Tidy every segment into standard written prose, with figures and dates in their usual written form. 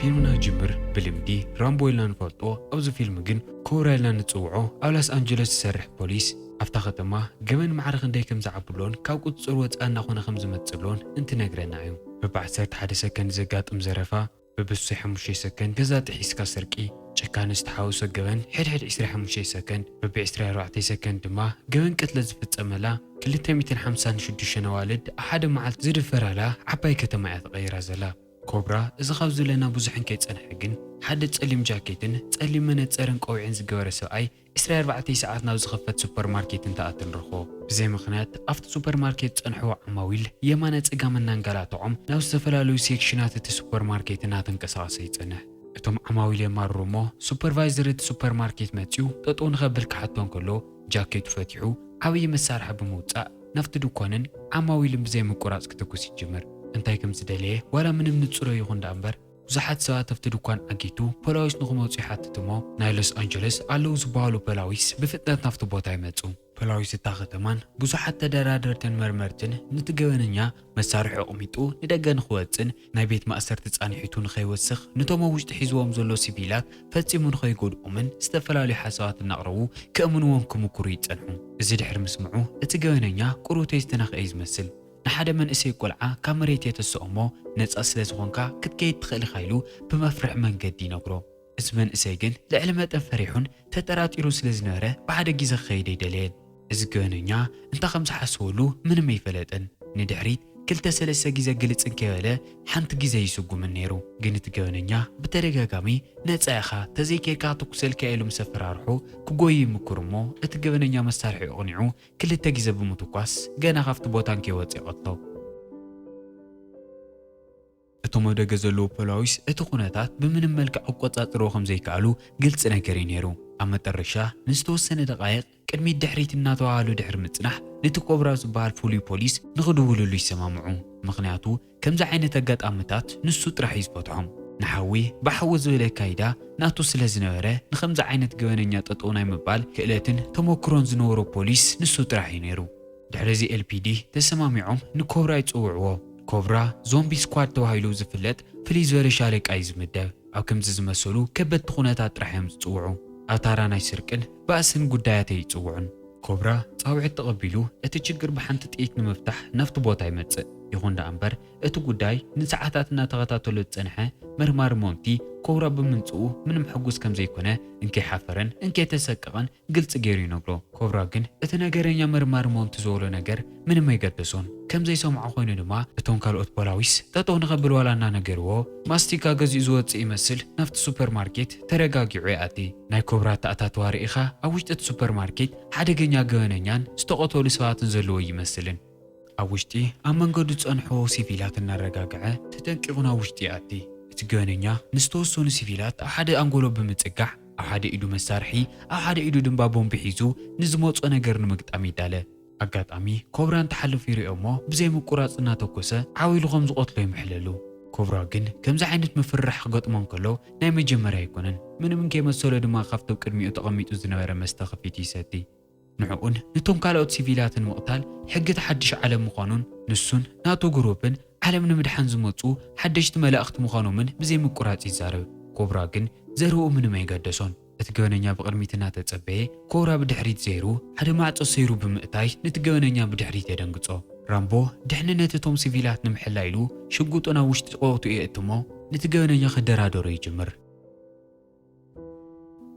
فيلمنا جمر بلمدي رامبو إلا نفلطو أو زي فيلم جن كورا إلا نتوعو أو لاس أنجلس سرح بوليس أفتخذ ما جمن معرخ نديكم زعبلون كاوكو تصروت أنا أخونا خمس متسلون أنت نقرنا عيوم ببعد سرت حد سكن زقات مزرفة ببسي حمشي سكن جزات حيس كسركي كان استحاوس جبن حد عسري حمشي سكن ببعسري رعتي سكن دما جبن كتلة زفت أملا كل 250 شدوشنا والد أحد معلت زيد فرالا عباي كتما غير زلا كوبرا إذا خاوز لنا بزحن كيت أنحجن حد تسلم جاكيتن تسلم من تسرن قوي زجور سواي إسرائيل 4 ساعات ناوز خفت سوبر ماركت انت أتنرخو بزي مخنات أفت سوبر ماركت أنحو عماويل يمانة إقامنا نقلاتهم ناوز سفلالو سيكشنات السوبر ماركت ناتن كساسيت أنه اتم عماويل يماررومو سوبرفايزر السوبر ماركت ماتيو تطون خبل كحتون كله جاكيت فتحو عوي مسارح بموتاء نفت دوكونن عماويل بزي مقراص كتكوسي جمر انتي كم زدليه ولا من نتصرو يخون دامبر وزحات سوات نفت دوكان اجيتو بولاويس نغموصي حاتتمو ناي لوس انجلس علو زبالو بولاويس بفتنات نفت بوتا يمتو بولاويس التاختمان بزحات تدرادرتن مرمرتن نتقواننيا مسارح قميتو ندقن خواتن ناي بيت مأسر تتصانيحيتو نخيوسخ نتوما وجد حيزوهم زلو سيبيلات فتسيمو نخيقود أمن استفلالي حسوات النقرو كأمنوهم كمكوريت أنحو زيد حرم سمعو اتقواننيا قرو تيستنخ ايز مسل نحد من اسي قلعه كامريت يتسقمو نص اسلسخونكا كتكيت تخلي خايلو بمفرح منقد ينقرو اسمن اسيجن لعلمات فريحون تتراتيرو سلازناره بعد جيزه خيدي دليل ازغننيا انت خمس حسولو من ما يفلطن ندحريت كلتا سلسه جيزه قلص انكياله حنت جيزه يسقو من نيرو جنت غننيا بترغاغامي نصايخا تزيكيكا تكسل كايلو مسفرارحو كغوي مكرمو اتغننيا مسارحي اقنعو كلتا جيزه بمتقاس غنا خفت بوتان كيوصي قطو اتومو دغزلو بولاويس اتقوناتات بمن ملك اقوصاطرو خمزيكالو قلص نكري نيرو امطرشا نستوسن دقائق قدمي دحريت الناتوالو دحر مصنح نتكوبرا زبال فولي بوليس نخدولو يسمعوا مخنياتو كمز عينت اغاطامتات نسو طرح يزبطهم نحوي بحوز ولا كايدا ناتو سلازنوره نخمز عينت غوننيا ططوناي مبال كلاتن تموكرون زنورو بوليس نسو طرح ينيرو دحرزي ال بي دي تسمامعهم نكوبرا يصوعو كوبرا زومبي سكواد توهايلو زفلت فليز ولا شارك ايز مدب او كمز زمسلو كبت تخونات طرحهم يصوعو أتارا ناي سرقن بأسن قداياتي يتصوعن كوبرا صاوعي تقبلو اتشجر بحنت تقيت نمفتح نفط بوتا يمتص يخون دا أمبر اتو قداي نساعتاتنا تغطاتو لتصنحة مرمار مونتي كوبرا بمنصو من محقوس كم زيكونا انكي حافرن انكي تسققن قلت غيري نقلو كوبرا قن اتناقرين مرمار مونت زولو نقر من ما يقدسون كم زي سومع خوينو دما اتون كالوت بولاويس تاتو نقبل ولا نقرو ماستيكا غزي زوت يمثل نفط سوبر ماركت ترغاغيو عياتي ناي كوبرا تاتات واريخا اوجت سوبر ماركت حدغنيا غوننيان استقطو لسواتن زلو يمثلن اوجتي امنغدو صنحو سيفيلات نرغاغعه تتنققنا وجتي اتي تغوننيا نستوسون سيفيلات احد انغولو بمصقح احد ايدو مسارحي احد ايدو دنبا بومب حيزو نزموصو نغير نمقطام يداله اغاطامي كوبران تحلف يريومو بزي مقراصنا توكسه عاويلهم زقطلو يمحللو كوبرا جن كمز عينت مفرح قطمان كله ناي مجمرا يكونن من كي مسولو دما خفتو قدميو تقميطو زنبره مستخفيتي سدي نحقون نتوم كالوت سيفيلات مقتال حقت حدش عالم مخانون نسون ناتو جروبن عالم نمدحن زمصو حدشت ملاخت مخانو من بزي مقراص يزارب كوبرا جن زرو من ما يقدسون اتغوننيا بقرميتنا تصبي كوبرا بدحريت زيرو حدا معصو سيرو بمقتاي نتغوننيا بدحريت يدنقصو رامبو دحننت توم سيفيلات نمحلايلو شقوطنا وشت قوتو يأتمو نتغوننيا خدرادورو يجمر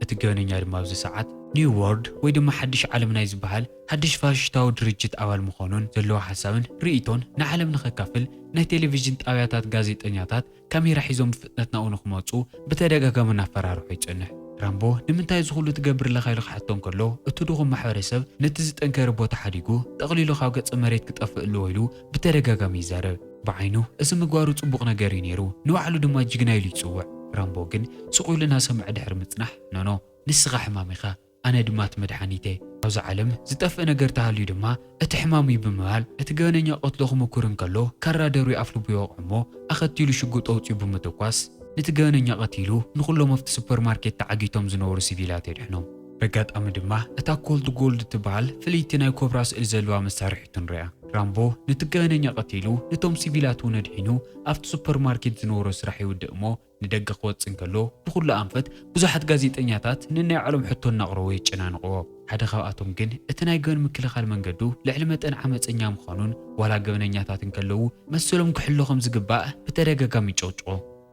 اتغوننيا دما بز ساعات نيو وورد وي دما حدش عالمنا يزبحال حدش فاشتاو درجت اول مخونون زلو حسابن ريتون نعلم نخكافل نا تلفزيون طاوياتات غازيطنياتات كاميرا حيزوم بفتنتنا ونخموصو بتدغاغامنا فرارو يصنح رامبو نمنتاي زخلو تقبر لخايلو حطون كله اتدوغم محورسب نتزطنكر بوتا حديغو تقليلو خاو قص مريت كطفئ لويلو بتدغاغام يزارب بعينو اسم مغوارو صبوق نغير نيرو نوعلو دما جغنايلو يصوع رامبو جن سقولنا سمع دحر مصنح نونو نسخه حماميخا انا دمات مدحانيتي اوز عالم زطف نغير تهاليو دما اتحمامي بمال اتغننيا قتلو مكورن كلو كرادرو يافلو بيوقمو اختيلو شغوطو طيب بمتقواس نتغننيا قتيلو نخلو مفت سوبر ماركت تعاقيتهم زنورو سيفيلات يدحنو بقات امدما اتا كولد جولد تبال فليتنا كوبراس الزلوا مسارحتن ريا ራምቦ ንትገነኛ ቀቲሉ ነቶም ሲቪላት ነድሒኑ ኣብቲ ሱፐርማርኬት ዝነበሮ ስራሕ ይውድእ እሞ ንደገ ክወፅእ እንከሎ ብኩሉ ኣንፈት ብዙሓት ጋዜጠኛታት ንናይ ባዕሎም ሕቶ እናቕረቡ የጨናንቕዎ። ሓደ ካብኣቶም ግን እቲ ናይ ገበን ምክልኻል መንገዱ ልዕሊ መጠን ዓመፀኛ ምዃኑን ዋላ ገበነኛታት እንከለዉ መሰሎም ክሕሎ ከም ዝግባእ ብተደጋጋሚ ይጨውጭቆ።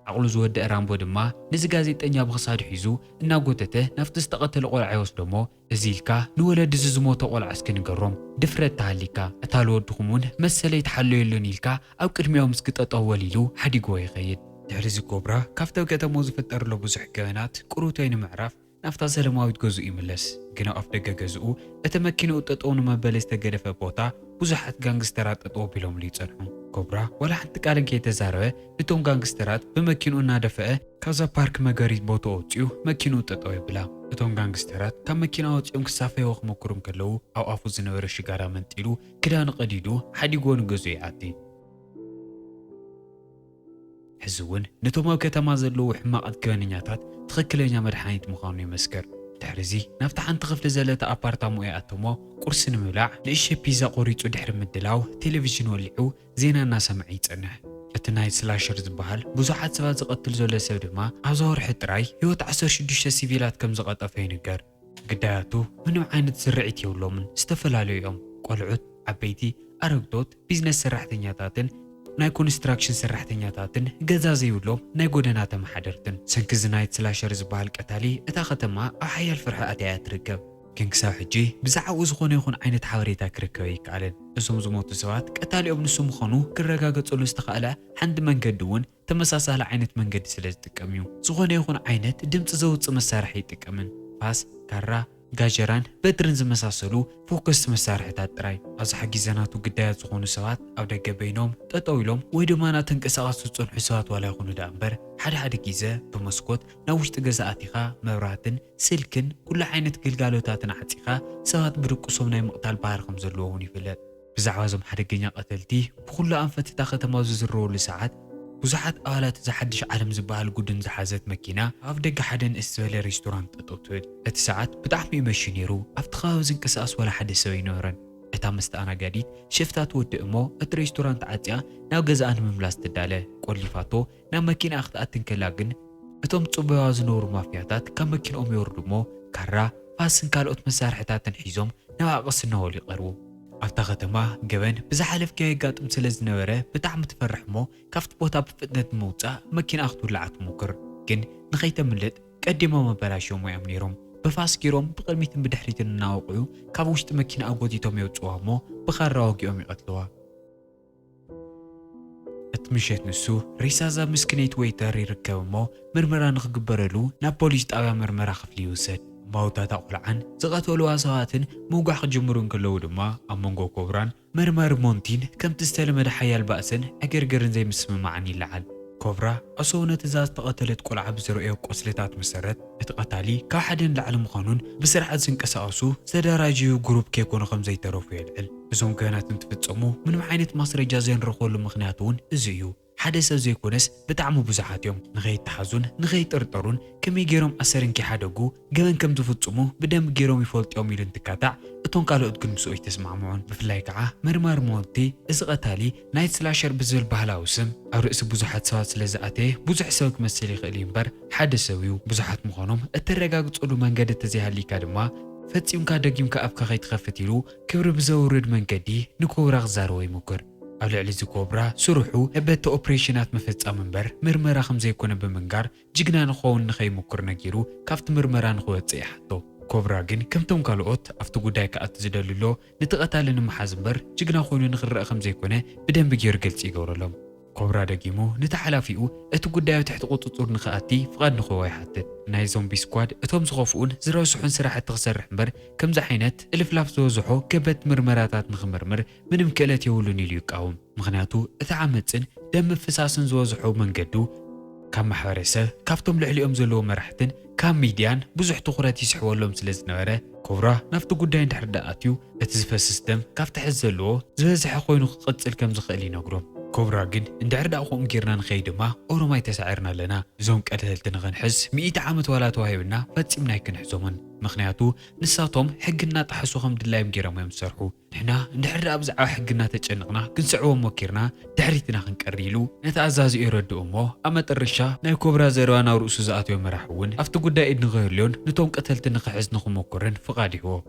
عقل زود رامبو دما نز ጋዜጠኛ بخصاد حيزو እናጎተተ ናፍቲ ዝተቀተለ ቆልዓ ይወስዶሞ እዚልካ ንወለድ ዝዝሞቶ ቆልዓ እስክንገሮም ድፍረት ታሊካ እታል ወድኹሙን መሰለይ ተሐለየሉን ኢልካ ኣብ ቅድሚያው ምስክጠጠው ወሊሉ ሓዲጎ ይኸይድ ድሕሪዚ ኮብራ ካፍተው ከተሞ ዝፈጠርሎ ብዙሕ ገበናት ቁሩቶይን ምዕራፍ ናፍታ ሰለማዊት ገዙ ይምለስ ግን ኣብ ደገ ገዝኡ እቲ መኪናው ጠጠው ንመበለ ዝተገደፈ ቦታ ብዙሓት ጋንግስተራት ጠጠው ቢሎም ሊጸንሑ ኮብራ ወላ ሓንቲ ቃልን ከይተዛረበ እቶም ጋንግስተራት በመኪኑ እናደፈአ ካዛ ፓርክ መገሪት ቦታ ወጪው መኪኑ ጠጠው ይብላ እቶም ጋንግስተራት ካብ መኪና ወጪኦም ክሳፈዩ ክሞክሩ ከለው ኣብ ኣፉ ዝነበረ ሽጋራ መንጢሉ ክዳን ቀዲዱ ሓዲጎን ገዙ ይኣቲ ሕዝውን ነቶም ኣብ ከተማ ዘለዉ ሕማቃት ገበነኛታት ትኽክለኛ መድሓኒት ምዃኑ ይመስከር ድሕሪዚ ናፍታ ሓንቲ ክፍሊ ዘለተ ኣፓርታሞ ይኣተሞ ቁርሲ ንምብላዕ ንእሽተ ፒዛ ቆሪጹ ድሕሪ ምድላው ቴሌቪዥን ወሊዑ ዜና እናሰምዐ ይጸንሕ እቲ ናይ ስላሸር ዝበሃል ብዙሓት ሰባት ዝቐትል ዘሎ ሰብ ድማ ኣብ ዘወርሒ ጥራይ ህይወት 16 ሲቪላት ከም ዝቐጠፈ ይንገር ግዳያቱ ምንም ዓይነት ዝርዒት የብሎምን ዝተፈላለዩ እዮም ቆልዑት ዓበይቲ ኣረግቶት ቢዝነስ ሰራሕተኛታትን ናይ ኮንስትራክሽን ሰራሕተኛታትን ገዛ ዘይብሎም ናይ ጎደና ተመሓደርትን ሰንኪዝ ናይ ስላሸር ዝበሃል ቀታሊ እታ ከተማ ኣብ ሓያል ፍርሒ ኣትያ ትርከብ ግን ክሳብ ሕጂ ብዛዕባ ዝኾነ ይኹን ዓይነት ሓበሬታ ክርከብ ይከኣልን እዞም ዝሞቱ ሰባት ቀታሊኦም ንሱ ምዃኑ ክረጋገፀሉ ዝተኻእለ ሓንቲ መንገዲ እውን ተመሳሳሊ ዓይነት መንገዲ ስለ ዝጥቀም እዩ ዝኾነ ይኹን ዓይነት ድምፂ ዘውፅእ መሳርሒ ይጥቀምን ፋስ ካራ ጋጀራን በትርን ዝመሳሰሉ ፎከስ መሳርሒታት ጥራይ ኣብዚ ሕጂ ዘናቱ ግዳያት ዝኾኑ ሰባት ኣብ ደገ በይኖም ጠጠው ኢሎም ወይ ድማ ናተንቀሳቐሱ ዝጸንሑ ሰባት ዋላ ይኹኑ ዳ እምበር ሓደ ሓደ ግዜ ብመስኮት ናብ ውሽጢ ገዛ ኣቲኻ መብራህትን ስልክን ኩሉ ዓይነት ግልጋሎታትን ዓፂኻ ሰባት ብድቁሶም ናይ ምቕታል ባህሪ ከም ዘለዎም ይፍለጥ ብዛዕባ እዞም ሓደገኛ ቀተልቲ ብኩሉ ኣንፈት እታ ከተማ ዝዝረወሉ ሰዓት ብዙሓት ኣባላት ዝሓድሽ ዓለም ዝበሃል ጉድን ዝሓዘት መኪና ኣብ ደገ ሓደ ንእስ ዝበለ ሬስቶራንት ጠጠው ትብል እቲ ሰዓት ብጣዕሚ ይመሽ ነይሩ ኣብቲ ከባቢ ዝንቀሳቐስ ወላ ሓደ ሰብ ኣይነበረን እታ መስተኣናጋዲት ሸፍታት ወድእ እሞ እቲ ሬስቶራንት ዓፅያ ናብ ገዛኣ ንምምላስ ትዳለ ቆሊፋቶ ናብ መኪና ክትኣትን ከላ ግን እቶም ጽቡያ ዝነበሩ ማፍያታት ካብ መኪንኦም ይወርዱ እሞ ካራ ፋስን ካልኦት መሳርሕታትን ሒዞም ናብ ኣቕስናወሉ ይቐርቡ ኣብታ ከተማ ገበን ብዝሓለፍ ከይጋጥም ስለ ዝነበረ ብጣዕሚ ትፈርሕ እሞ ካብቲ ቦታ ብፍጥነት ምውፃእ መኪና ክትውላዕ ትሞክር ግን ንኸይተምልጥ ቀዲሞም ኣበላሽዮም እዮም ነይሮም ብፋስ ገይሮም ብቕድሚትን ብድሕሪትን እናወቕዑ ካብ ውሽጢ መኪና ኣጎቲቶም የውፅዋ እሞ ብኻራ ወጊኦም ይቐትልዋ እቲ ምሸት ንሱ ሪሳዛ ምስክነይት ወይተር ይርከብ እሞ ምርመራ ንክግበረሉ ናብ ፖሊስ ጣብያ ምርመራ ክፍሊ ይውሰድ ማውታታ ቆልዓን ዝቐተልዋ ሰባትን ምውጋሕ ክጅምሩ እንከለዉ ድማ ኣብ መንጎ ኮብራን መርመሪ ሞንቲን ከምቲ ዝተለመደ ሓያል ባእስን ዕግርግርን ዘይምስምማዕን ይለዓል ኮብራ ኣብ ሰውነት እዛ ዝተቐተለት ቆልዓ ብዝርአዮ ቆስልታት መሰረት እቲ ቀታሊ ካብ ሓደ ንላዕሊ ምዃኑን ብስርዓት ዝንቀሳቐሱ ዝተደራጀዩ ግሩፕ ከይኮኑ ከም ዘይተረፉ የልዕል እዞም ገበናት እንትፍጸሙ ምንም ዓይነት ማስረጃ ዘይንረኽበሉ ምኽንያት እውን እዚ እዩ ሓደ ሰብ ዘይኮነስ ብጣዕሚ ብዙሓት እዮም ንኸይተሓዙን ንኸይጥርጠሩን ከመይ ገይሮም ኣሰርን ከይሓደጉ ገበን ከም ዝፍጽሙ ብደንብ ገይሮም ይፈልጥዮም ኢሉ እንትካታዕ እቶም ካልኦት ግን ምስኡ ይተስማዕምዑን ብፍላይ ከዓ መርማሪ ሞንቲ እዚ ቀታሊ ናይ ስላሸር ብዝብል ባህላዊ ስም ኣብ ርእሲ ብዙሓት ሰባት ስለ ዝኣተየ ብዙሕ ሰብ ክመስል ይኽእል እዩ እምበር ሓደ ሰብ እዩ ብዙሓት ምዃኖም እተረጋግፀሉ መንገዲ ተዘይሃሊካ ድማ ፈጺምካ ደጊምካ ኣብካ ከይትኸፍት ኢሉ ክብሪ ብዘውርድ መንገዲ ንኮብራ ክዛረቦ ይሙክር ኣብ ልዕሊ እዚ ኮብራ ስርሑ ሕበቲ ኦፕሬሽናት መፈጻም እምበር ምርመራ ከም ዘይኮነ ብምንጋር ጅግና ንኸውን ንኸይሙክር ነጊሩ ካብቲ ምርመራ ንኽወፅእ ይሓቶ ኮብራ ግን ከምቶም ካልኦት ኣብቲ ጉዳይ ከኣቲ ዝደልሎ ነቲ ቀታሊ ንምሓዝ እምበር ጅግና ኮይኑ ንኽረአ ከም ዘይኮነ ብደንቢ ገይሩ ገልፂ ይገብረሎም ኮብራ ደጊሙ ነቲ ሓላፊኡ እቲ ጉዳይ ኣብ ትሕቲ ቁፅፁር ንኽኣቲ ፍቓድ ንኽህቦ ይሓትት ናይ ዞምቢ ስኳድ እቶም ዝኸፍኡን ዝረስሑን ስራሕቲ ክሰርሕ እምበር ከምዚ ዓይነት እልፍላፍ ዝበዝሖ ገበት ምርመራታት ንኽምርምር ምንም ክእለት የብሉን ኢሉ ይቃወም ምክንያቱ እቲ ዓመፅን ደም ምፍሳስን ዝበዝሖ መንገዱ ካብ ማሕበረሰብ ካብቶም ልዕሊኦም ዘለዎ መራሕትን ካብ ሚድያን ብዙሕ ትኹረት ይስሕበሎም ስለ ዝነበረ ኮብራ ናብቲ ጉዳይ እንድሕር ዳ ኣትዩ እቲ ዝፈስስ ደም ካብቲ ሕዚ ዘለዎ ዝበዝሐ ኮይኑ ክቕፅል ከም ዝኽእል ይነግሮም كوبرا جن اندعر داقوم جيرنا نخيد ما أورو تسعرنا لنا زوم قتلت نغنحز 100 عامت ولا توهيبنا فتسمنا كنحزومن مخنياتو نساتهم حقنا تحسوهم دلايم جيرهم يمسرحو نحنا ندحر أبزع حقنا تجنقنا كنسعوهم وكيرنا دحريتنا خنقريلو نتعزاز يرد أمو أما ترشا ناي كوبرا زيروانا ورؤسو زاتو مرحون أفتو قدا إد نغير لون نتوم قتلت نخحز نخم وكورن فقادي هو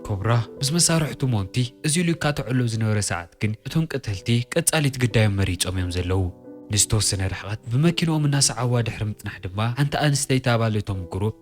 كوبرا بس مسارحتو مونتي ازيلو كاتعلو زنورة ساعات كن اتهم قتلتي قتاليت قدايم مريج أميم زلو نستو سنة رحقات بمكينو من الناس عواد حرمت نحدبا انت انستي تابالتهم قروب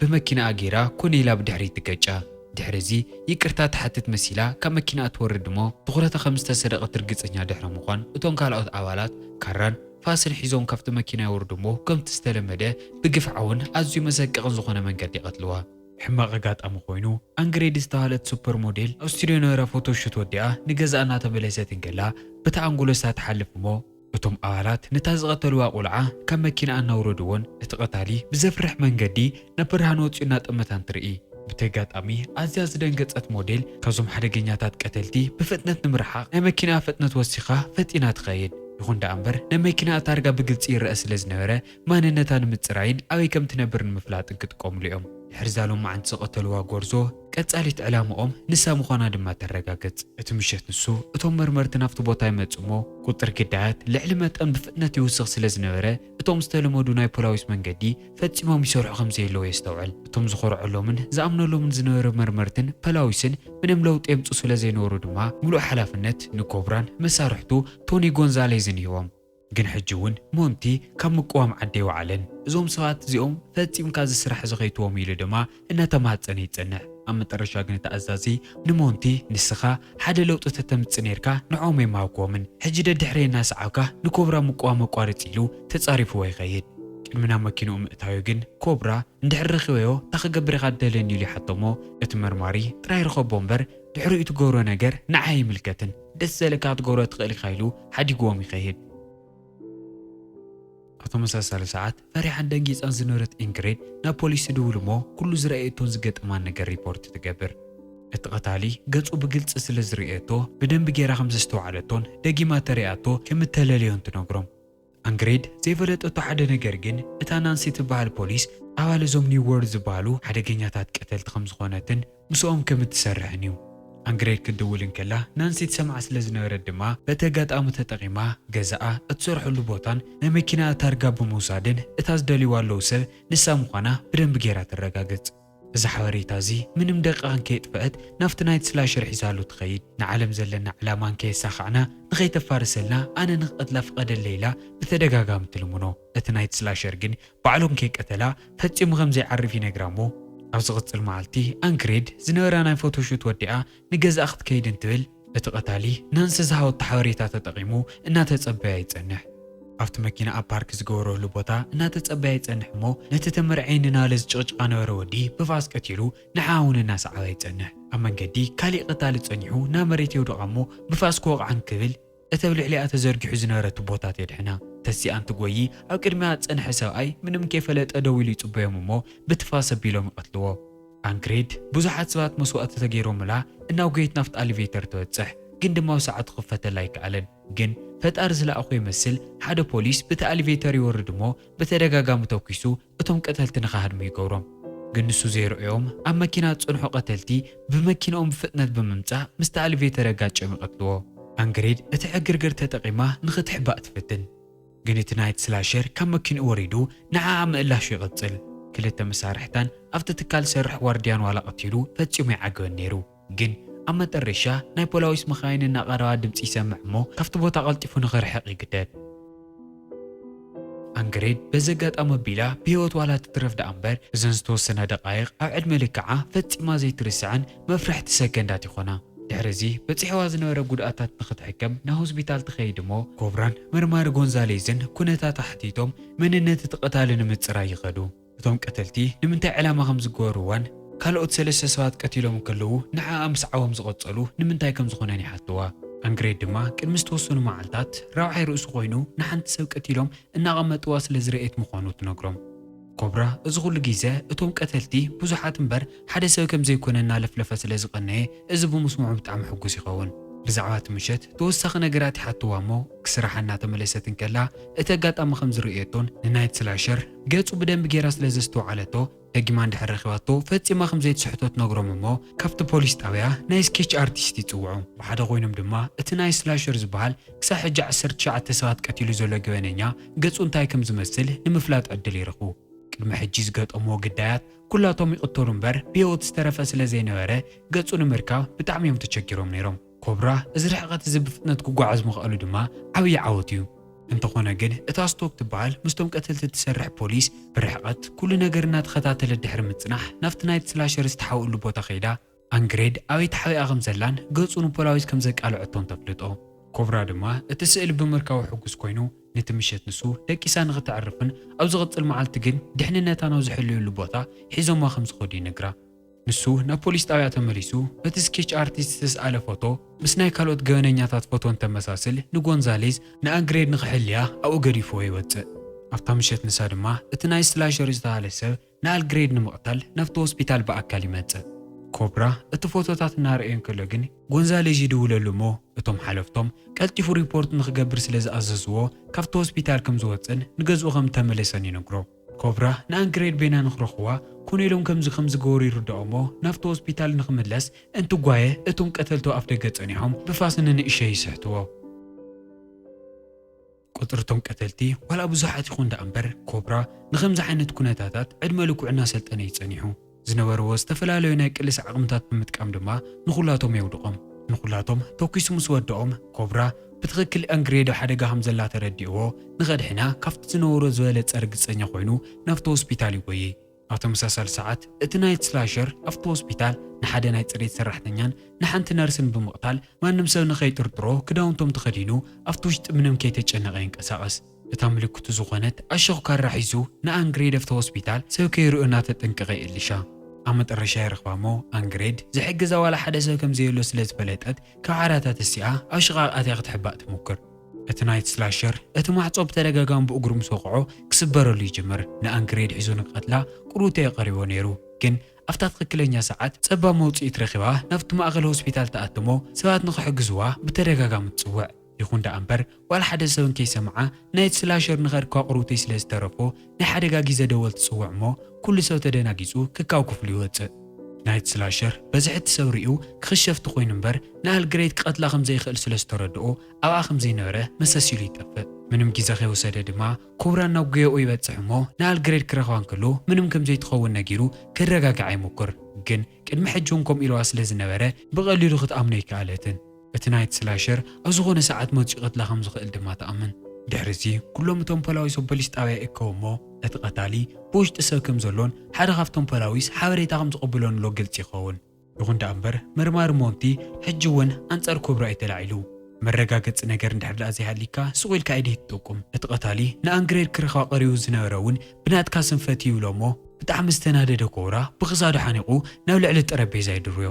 بمكينة اجيرا كوني لاب دحري تكجا دحرزي يكرتات حتت مسيلا كمكينة اتورد مو تغرة 5 سرقة ترقص انيا دحر مخان اتون كالعوت عوالات كاران فاسن حيزون كافت مكينة يوردمو كم تستلمده بقف عون ازيو مساق غنزوخنا من قد يقتلوها حماق قات أمو خوينو أنجريد استهالت سوبر موديل أستريو نورا فوتوشوت وديا نجزا أنا تبليسات انقلا بتاعنقولو سات حلف مو اتم آلات نتازغتلوا قلعة كم مكينة أنا وردوون اتقتالي بزفرح من قدي نبرهانوت ينات أمتان ترئي بتقات أمي أزياز دنقت موديل كازوم حدقينياتات قتلتي بفتنة نمرحق نمكينة فتنة وسيخة فتينات خايد يخون دا أمبر نمكينة تارقا بقلت رأس لزنورة ما ننتان متسرعين أوي كم تنبر المفلات انكتقوم ليهم حرزالهم عند سقطلوا غورزو قصاليت علامهم نسا مخانا دما ترغاغص اتمشت نسو اتم مرمرت نافت بوتا يمصمو قطر قدات لعلمت بفطنت يوسخ سلازنبره اتم استلمودو ناي بولاويس منغدي فصيمو يسرعو خمزي لو يستوعل اتم زخرعلومن زامنلومن زنور مرمرتن بلاويسن منم لوط يمصو سلازينورو دما ملو حلافنت نكوبران مسارحتو توني غونزاليزن يوم جن حجون مونتي كم مقوام عدي وعلن زوم سوات زيوم فتيم كاز السرح زغيتو ميلو دما إنها تمهاتني تسنح أما ترشا جن تأزازي نمونتي نسخة حدا لو تتمتسنيركا نعومي ماوكو من حجد الدحري الناس عاكا نكوبرا مقوام مقارتيلو تتصارفو ويغيد منا مكينو مقتايو جن كوبرا ندحر رخويو تخقبر غدلن يلي حطمو اتمرماري تراي رخو بومبر دحرو يتغورو نجر نعاي ملكتن دسالكات غورو تقلي خايلو حدي قوامي خيد أتمساسل ساعات فريحا دنجيز أنزنورت إنكريد نا بوليس دولمو كل زرائيتون زقت أمان نجر ريبورت تقبر اتقتالي قلتو بقلت أسل زرائيتو بدن بجيرا 5 عالتون دقي ما ترياتو كم التلاليون تنقرم أنكريد زي فلت أتو حدا نجرجن اتا نانسي تبع البوليس أوالي زوم نيو ووردز بالو حدا جنياتات قتلت 5 خونتن مسوهم كم تسرحنيو أنجريد كدولن كلا نانسي تسمع سلازنا ردما بتجات أمو تتقيما جزاء تصرح اللبوطان نمكينا ترقى بموسادن اتاز دالي والو سب نسا مخانا بدن بجيرات الرقاقت إذا حواريتازي من مدققان كيت فقد نافت نايت سلاشر حزالو تخيد نعلم زلنا علامان كي ساخعنا نخيت فارسلنا أنا نقد لفقد الليلة بتدقاقام تلمونو اتنايت سلاشر جن بعلوم كيك أتلا فتي مغمزي عرفي نقرامو أوزغت المعلتي أنكريد زنورانا فوتوشوت وديا نجز أخذ كيدن تبل اتقتالي نانسز هاو التحوريتات تقيمو إنها تتصبعي تسنح أفت مكينة أبارك زغورو لبوتا إنها تتصبعي تسنح مو نتتمر عيننا لزجوج قانور ودي بفاس كتيلو نعاون الناس عاوي تسنح أما نقدي كالي قتالي تسنحو نامريتي ودقامو بفاس كوغ عن كبل اتبلع لي أتزرق حزنورة بوتات يدحنا تسي أنت قوي أو كرمات سنح سواي منم كيفلت أدويلي تبايم مو بتفاس بيلوم قتلوه أنكريد بزحات سوات مسوقات تغيرو ملا إناو قيت نفط أليفيتر توتصح جن دماو ساعات خفة لايك علن جن فتأرزلا أخوي مسل حدا بوليس بتا أليفيتر يوردمو بتدقاقا متوكيسو اتهم قتلت نخاهد ميقورم جن نسو زيرو يوم أما كينات صنحو قتلتي بمكينهم فتنة بممتع مستا أليفيتر قاتش مقتلوه أنكريد اتعقرقر تتقيمه نخت حباء تفتن جنيت نايت سلاشر كم مكين أوريدو نعام إلا شي غتصل كلتا مسارحتان أفت تكال سرح وارديان ولا قتيلو فتيومي عقون نيرو جن أما ترشا ناي بولاويس مخاين النقرا دمت يسمع مو كفت بوتا غلطفو نغير حقي قداد أنكريد بزقات أما بيلا بيوت ولا تترف دا أمبر زنستو سنة دقايق أو عد ملكعة فتيما زي ترسعن مفرح تسكنداتي خونا دحرزي بتصحوا زنوره قداتات نخت حكم نا هوسبيتال تخيدمو كوبران مرمار غونزاليزن كونتا تحتيتهم من النت تقتالن مصرا يخدو اتم قتلتي نمنتي علامه خمس غوروان ካልኦት ሰለስተ ሰባት ቀቲሎም ከለዉ ንዓ ኣምስዓዎም ዝቆጸሉ ንምንታይ ከም ዝኾነን ይሓትዋ ኣንግሬድ ድማ ቅድሚ ዝተወሰኑ መዓልታት ራውዓይ ርእሱ ኮይኑ ንሓንቲ ሰብ ቀቲሎም እናቐመጥዋ ስለ ዝርኤት ምዃኑ ትነግሮም ኮብራ እዚ ኩሉ ግዜ እቶም ቀተልቲ ብዙሓት እምበር ሓደ ሰብ ከም ዘይኮነ እናለፍለፈ ስለ ዝቐነየ እዚ ብምስምዑ ብጣዕሚ ሕጉስ ይኸውን ብዛዕባ ምሸት ተወሳኺ ነገራት ይሓትዋ እሞ ክስራሓ እናተመለሰትን ከላ እቲ ኣጋጣሚ ከም ዝርአየቶን ንናይት ስላሸር ገጹ ብደንቢ ጌራ ስለ ዘስተውዓለቶ ደጊማ እንድሕር ረኺባቶ ፈጺማ ከም ዘይትስሕቶ ትነግሮም እሞ ካብቲ ፖሊስ ጣብያ ናይ ስኬች ኣርቲስት ይጽውዑ። ብሓደ ኮይኖም ድማ እቲ ናይ ስላሸር ዝበሃል ክሳብ ሕጂ 19 ሰባት ቀቲሉ ዘሎ ገበነኛ ገጹ እንታይ ከም ዝመስል ንምፍላጥ ዕድል ይረኽቡ። ቅድሚ ሕጂ ዝገጠምዎ ግዳያት ኩላቶም ይቕተሉ እምበር ብህይወት ዝተረፈ ስለ ዘይነበረ ገጹ ንምርካብ ብጣዕሚ እዮም ተቸጊሮም ነይሮም። ኮብራ እዚ ርሕቐት እዚ ብፍጥነት ክጓዓዝ ምኽኣሉ ድማ ዓብዪ ዓወት እዩ። እንተኾነ ግን እታ ስቶክ ትበሃል ምስቶም ቀተልቲ ትሰርሕ ፖሊስ ብርሕቐት ኩሉ ነገር እናተኸታተለ ድሕሪ ምጽናሕ ናብቲ ናይት ስላሸር ዝተሓውሉ ቦታ ኸይዳ ኣንግሬድ ኣበይ ተሓቢኣ ከም ዘላን ገጹ ንፖላዊስ ከም ዘቃልዐቶም ተፍልጦ። ኮብራ ድማ እቲ ስእሊ ብምርካቡ ሕጉስ ኮይኑ ነቲ ምሸት ንሱ ደቂሳ ንኽትዕርፍን ኣብ ዝቕጽል መዓልቲ ግን ድሕንነታ ናብ ዝሕልየሉ ቦታ ሒዞማ ከም ዝኸዱ ይነግራ። ንሱ ናብ ፖሊስ ጣብያ ተመሊሱ በቲ ስኬች ኣርቲስት ዝተሰኣለ ፎቶ ምስ ናይ ካልኦት ገበነኛታት ፎቶ እንተመሳስል ንጎንዛሌዝ ንኣንግሬድ ንኽሕልያ ኣብኡ ገዲፍዎ ይወፅእ። ኣብታ ምሸት ንሳ ድማ እቲ ናይ ስላሸር ዝተባህለ ሰብ ንኣንግሬድ ንምቕታል ናብቲ ሆስፒታል ብኣካል ይመጽእ። ኮብራ እቲ ፎቶታት እናርአዮን ከሎ ግን ጎንዛሌዝ ይድውለሉ እሞ እቶም ሓለፍቶም ቀልጢፉ ሪፖርት ንኽገብር ስለ ዝኣዘዝዎ ካብቲ ሆስፒታል ከም ዝወፅን ንገዝኡ ከም ተመለሰን ይነግሮ። ኮብራ ንኣንግሬድ ቤና ንኽረኽዋ ኮኔሎም ከምዚ ዝገበሩ ይርድኦ እሞ ናብቲ ሆስፒታል ንኽምለስ እንትጓየ እቶም ቀተልቶ ኣፍ ደገ ጸኒሖም ብፋስን ንእሽተይ ይስሕትዎ። ቁጥርቶም ቀተልቲ ዋላ ብዙሓት ይኹን ዳ እምበር ኮብራ ንኸምዚ ዓይነት ኩነታታት ዕድመ ልኩዕና ሰልጠነ ይጸኒሑ። ዝነበርዎ ዝተፈላለዩ ናይ ቅልስ ዓቕምታት ብምጥቃም ድማ ንኹላቶም የውድቖም። ንኹላቶም ተኪሱ ምስ ወድኦም ኮብራ ብትኽክል ኣንግሬድ ሓደጋ ከም ዘላ ተረዲእዎ ንኸድሕና ካብቲ ዝነበሮ ዝበለጸ ርግጸኛ ኮይኑ ናብቲ ሆስፒታል ይጎየ። ኣብ ተመሳሳሊ ሰዓት እቲ ናይት ስላሸር ኣብቲ ሆስፒታል ንሓደ ናይ ጽሬት ሰራሕተኛን ንሓንቲ ነርስን ብምቕታል ማንም ሰብ ንኸይጥርጥሮ ክዳውንቶም ተኸዲኑ ኣብቲ ውሽጢ ምንም ከይተጨነቐ ይንቀሳቐስ። እታ ምልክቱ ዝኾነት ኣሸኹ ካራ ሒዙ ንኣንግሬድ ኣብቲ ሆስፒታል ሰብ ከይርኡ እናተጠንቀቐ ይእልሻ። ኣብ መጨረሻ ይረኽባ እሞ ኣንግሬድ ዝሕግዛ ዋላ ሓደ ሰብ ከም ዘየሎ ስለ ዝፈለጠት ካብ ዓራታት እሲኣ ኣብ ሽቓቓት እያ ክትሕባእ ትሙክር። እቲ ናይት ስላሸር እቲ ማዕጾ ብተደጋጋሚ ብእግሩ ምስ ወቕዖ ክስበረሉ ይጅምር። ንኣንግሬድ ሒዙ ንክቐትላ ቁሩተ የቐሪቦ ነይሩ። ግን ኣብታ ትኽክለኛ ሰዓት ጸባብ መውፅኢት ረኺባ ናብቲ ማእኸል ሆስፒታል ተኣትሞ ሰባት ንኽሕግዝዋ ብተደጋጋሚ ትጽውዕ። ይኹን ዳ እምበር ዋላ ሓደ ሰብን ከይሰምዓ ናይት ስላሸር ንኸድካ ቁሩተይ ስለ ዝተረፎ ናይ ሓደጋ ግዜ ደወል ትጽውዕ እሞ ኩሉ ሰብ ተደናጊጹ ክካው ክፍሉ ይወፅእ። ናይት ስላሸር በዚ ሕቲ ሰብ ርኡ ክኽሸፍቲ ኮይኑ እምበር ንኣንግሬድ ክቐትላ ከም ዘይኽእል ስለ ዝተረድኦ ኣብኣ ከም ዘይነበረ መሰሲሉ ይጠፍእ። ምንም ግዜ ከይወሰደ ድማ ኮብራ ናብ ጉየኡ ይበጽሕ እሞ ንኣንግሬድ ክረኽባ እንከሎ ምንም ከም ዘይትኸውን ነጊሩ ክረጋግዓ ይሙክር። ግን ቅድሚ ሕጂ እውን ከምኡ ኢልዋ ስለ ዝነበረ ብቐሊሉ ክትኣምኖ ይከኣለትን። እቲ ናይት ስላሸር ኣብ ዝኾነ ሰዓት መፂኡ ቅትላ ከም ዝኽእል ድማ ተኣምን። ድሕሪዚ ኩሎም እቶም ፖላዊስ ኣብ ፖሊስ ጣብያ ይእከቡ እሞ እቲ ቀታሊ ብውሽጢ ሰብ ከም ዘሎን ሓደ ካብቶም ፖላዊስ ሓበሬታ ከም ዝቕብሎንሎ ግልፂ ይኸውን። ይኹን ዳ እምበር መርማሪ ሞንቲ ሕጂ እውን ኣንጻር ኮብራ የተላዒሉ። መረጋገፂ ነገር እንድሕር ደኣ ዘይሃሊካ ስቕ ኢልካ ኢድህ ትጥቁም። እቲ ቀታሊ ንኣንግሬድ ክረኽባ ቀሪቡ ዝነበረ እውን ብናትካ ስንፈት ይብሎ እሞ ብጣዕሚ ዝተናደደ ኮብራ ብኽሳዱ ሓኒቑ ናብ ልዕሊ ጠረጴዛ ይድርዮ።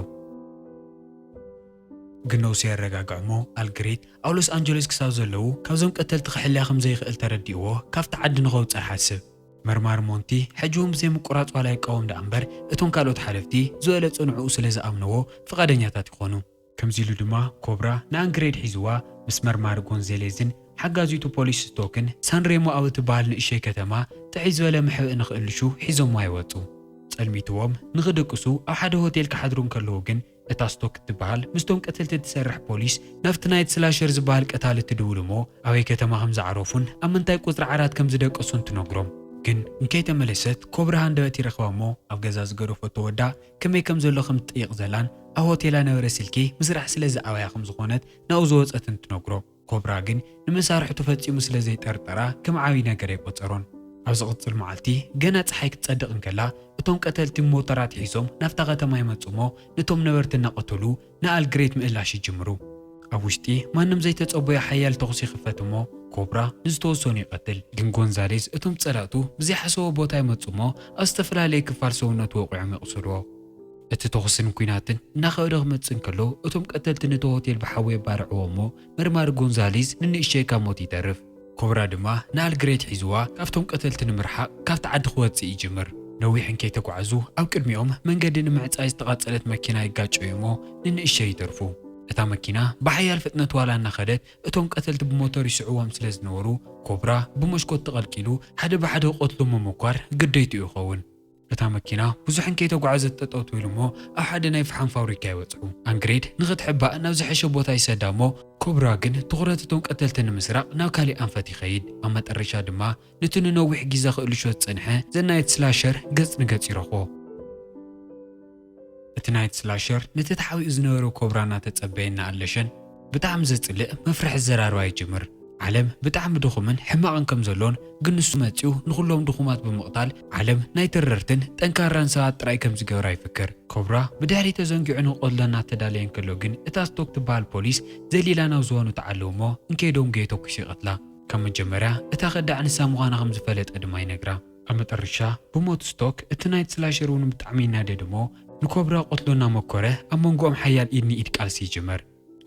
ግን ነውሲ የረጋግዕ እሞ ኣንግሬድ ኣብ ሎስ ኣንጀለስ ክሳብ ዘለዉ ካብዞም ቀተልቲ ክሕልያ ከም ዘይኽእል ተረዲእዎ ካብቲ ዓዲ ንኸውፅእ ይሓስብ። መርማሪ ሞንቲ ሕጂ እውን ብዘይምቁራፅ ዋላ ይቃወም ዳ እምበር እቶም ካልኦት ሓለፍቲ ዝበለጸ ንዕኡ ስለ ዝኣምንዎ ፍቓደኛታት ይኾኑ። ከምዚ ኢሉ ድማ ኮብራ ንኣንግሬድ ሒዝዋ ምስ መርማሪ ጎንዛሌዝን ሓጋዚቱ ፖሊስ ስቶክን ሳንሬሞ ኣብ እትበሃል ንእሽተይ ከተማ ጥዒ ዝበለ ምሕብእ ንኽእልሹ ሒዞምዋ ይወፁ። ጸልሚትዎም ንኽድቅሱ ኣብ ሓደ ሆቴል ክሓድሩ እንከለዉ ግን እታ ስቶክ እትበሃል ምስቶም ቀተልቲ ትሰርሕ ፖሊስ ናብቲ ናይት ስላሸር ዝበሃል ቀታሊ ትድውል እሞ ኣበይ ከተማ ከም ዝዓረፉን ኣብ ምንታይ ቁፅሪ ዓራት ከም ዝደቀሱን ትነግሮም። ግን እንከይተመለሰት ኮብራ ሃንደበት ይረኽባ እሞ ኣብ ገዛ ዝገደፈቶ ወዳ ከመይ ከም ዘሎ ከም ትጥይቕ ዘላን ኣብ ሆቴላ ነበረ ስልኪ ምስራሕ ስለ ዝኣበያ ከም ዝኾነት ናብኡ ዝወፀትን ትነግሮ። ኮብራ ግን ንመሳርሑ ተፈጺሙ ስለ ዘይጠርጠራ ከም ዓብዪ ነገር ኣይቆፀሮን። ኣብ ዝቕፅል መዓልቲ ገና ፀሓይ ክትጸድቕ እንከላ እቶም ቀተልቲ ሞተራት ሒዞም ናብታ ከተማ ይመፁ እሞ ነቶም ነበርቲ እናቐተሉ ንኣንግሬድ ምእላሽ ይጅምሩ። ኣብ ውሽጢ ማንም ዘይተጸበዮ ሓያል ተኹሲ ይኽፈት እሞ ኮብራ ንዝተወሰኑ ይቐትል። ግን ጎንዛሌዝ እቶም ጸላእቱ ብዘይሓሰቦ ቦታ ይመፁ እሞ ኣብ ዝተፈላለየ ክፋል ሰውነቱ ወቂዖም የቕስልዎ። እቲ ተኹስን ኩናትን እናኸበደ ክመፅእ እንከሎ እቶም ቀተልቲ ነቲ ሆቴል ብሓዊ የባርዕዎ እሞ መርማሪ ጎንዛሌዝ ንንእሽተይ ካብ ሞት ይተርፍ። ኮብራ ድማ ንኣንግሬድ ሒዝዋ ካብቶም ቀተልቲ ንምርሓቕ ካብቲ ዓዲ ክወፅእ ይጅምር። ነዊሕን ከይተጓዓዙ ኣብ ቅድሚኦም መንገዲ ንምዕጻይ ዝተቓጸለት መኪና ይጋጨዩ እሞ ንንእሽተይ ይተርፉ። እታ መኪና ብሓያል ፍጥነት ዋላ እናኸደት እቶም ቀተልቲ ብሞተር ይስዕዎም ስለ ዝነበሩ ኮብራ ብመስኮት ተቐልቂሉ ሓደ ብሓደ ቆትሎ ምምኳር ግደይቱ ይኸውን። እታ መኪና ብዙሕን ከይተጓዓዘት ጠጠው ትብል እሞ ኣብ ሓደ ናይ ፍሓም ፋብሪካ ይወፅዑ። ኣንግሬድ ንኽትሕባእ ናብ ዝሐሸ ቦታ ይሰዳ እሞ ኮብራ ግን ትኹረት እቶም ቀተልቲ ንምስራቅ ናብ ካሊእ ኣንፈት ይኸይድ። ኣብ መጨረሻ ድማ ነቲ ንነዊሕ ግዜ ክእልሾ ዝፀንሐ ዘናይት ስላሸር ገጽ ንገጽ ይረኽቦ። እቲ ናይት ስላሸር ነቲ ተሓቢኡ ዝነበረ ኮብራ እናተጸበየ እናኣለሸን ብጣዕሚ ዘጽልእ መፍርሒ ዘራርባ ይጅምር። ዓለም ብጣዕሚ ድኹምን ሕማቕን ከም ዘሎን ግን ንሱ መፂኡ ንኹሎም ድኹማት ብምቕታል ዓለም ናይ ተረርትን ጠንካራን ሰባት ጥራይ ከም ዝገብራ ይፍክር። ኮብራ ብድሕሪ ተዘንጊዑ ንቆሎ እናተዳለየን ከሎ ግን እታ ስቶክ ትበሃል ፖሊስ ዘሊላ ናብ ዝወኑ ተዓልው እሞ እንከይዶም ገይተኩስ ይቐትላ። ካብ መጀመርያ እታ ኸዳዕ ንሳ ምዃና ከም ዝፈለጠ ድማ ይነግራ። ኣብ መጨረሻ ብሞት ስቶክ እቲ ናይት ስላሸር እውን ብጣዕሚ ይናደድ እሞ ንኮብራ ቆትሎ እናመኮረ ኣብ መንጎኦም ሓያል ኢድ ንኢድ ቃልሲ ይጅመር።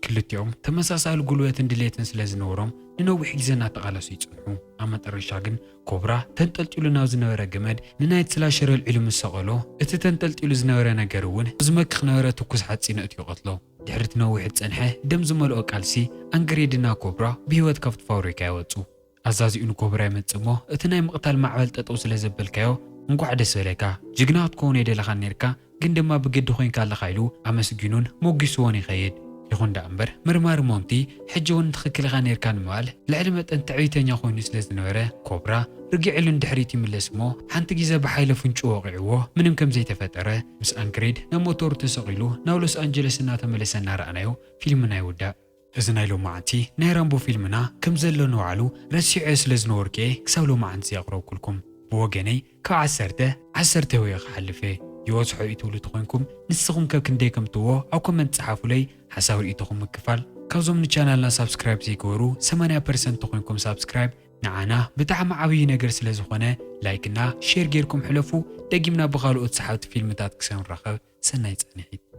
ክልቲኦም ተመሳሳሊ ጉልበትን ድሌትን ስለ ዝነበሮም ንነዊሕ ግዜ እናተቓለሱ ይጽንሑ። ኣብ መጨረሻ ግን ኮብራ ተንጠልጢሉ ናብ ዝነበረ ገመድ ንናይት ስላሸር ኣልዒሉ ምስ ሰቐሎ እቲ ተንጠልጢሉ ዝነበረ ነገር እውን ዝመክኽ ነበረ ትኩስ ሓፂን እትዩ ይቐትሎ። ድሕሪ እቲ ነዊሕ ዝጸንሐ ደም ዝመልኦ ቃልሲ ኣንግሬድና ኮብራ ብሂወት ካብቲ ፋብሪካ ይወፁ። ኣዛዚኡ ንኮብራ ይመጽእ እሞ እቲ ናይ ምቕታል ማዕበል ጠጠው ስለ ዘበልካዮ እንኳዕ ደስ በለካ ጅግና ክትከውን የደለኻ ነርካ ግን ድማ ብግዲ ኮይንካ ኣለኻ ኢሉ ኣመስጊኑን ሞጊስዎን ይኸይድ። ይኹን ዳ እምበር መርማሪ ሞንቲ ሕጂ እውን ትኽክል ኢኻ ነርካ ንምባል ልዕሊ መጠን ትዕቢተኛ ኮይኑ ስለ ዝነበረ ኮብራ ርጊዕሉን ድሕሪት ይምለስ እሞ ሓንቲ ግዜ ብሓይለ ፍንጩ ወቂዕዎ ምንም ከም ዘይተፈጠረ ምስ አንግሬድ ናብ ሞተሩ ተሰቒሉ ናብ ሎስ አንጀለስ እናተመለሰ እናረኣናዮ ፊልምና ይውዳእ። እዚ ናይ ሎማዓንቲ ናይ ራምቦ ፊልምና ከም ዘሎ ንባዕሉ ረሲዑ ስለ ዝነበርኩ ክሳብ ሎማዓንቲ የቕረብኩልኩም። ብወገነይ ካብ 10 ወይ ክሓልፈ ይወጽሖ ኢትብሉ ተኾንኩም ንስኹም ከብ ክንደይ ከምትዎ ኣብ ኮመንት ጸሓፉለይ ሓሳብ ርኢትኹም ምክፋል። ካብዞም ንቻናልና ሳብስክራይብ ዘይገበሩ 80% ተኾንኩም ሳብስክራይብ ንዓና ብጣዕሚ ዓብዪ ነገር ስለ ዝኾነ ላይክና ሼር ጌርኩም ሕለፉ። ደጊምና ብኻልኦት ሰሓብቲ ፊልምታት ክሰብ ንራኸብ። ሰናይ ጸኒሒት።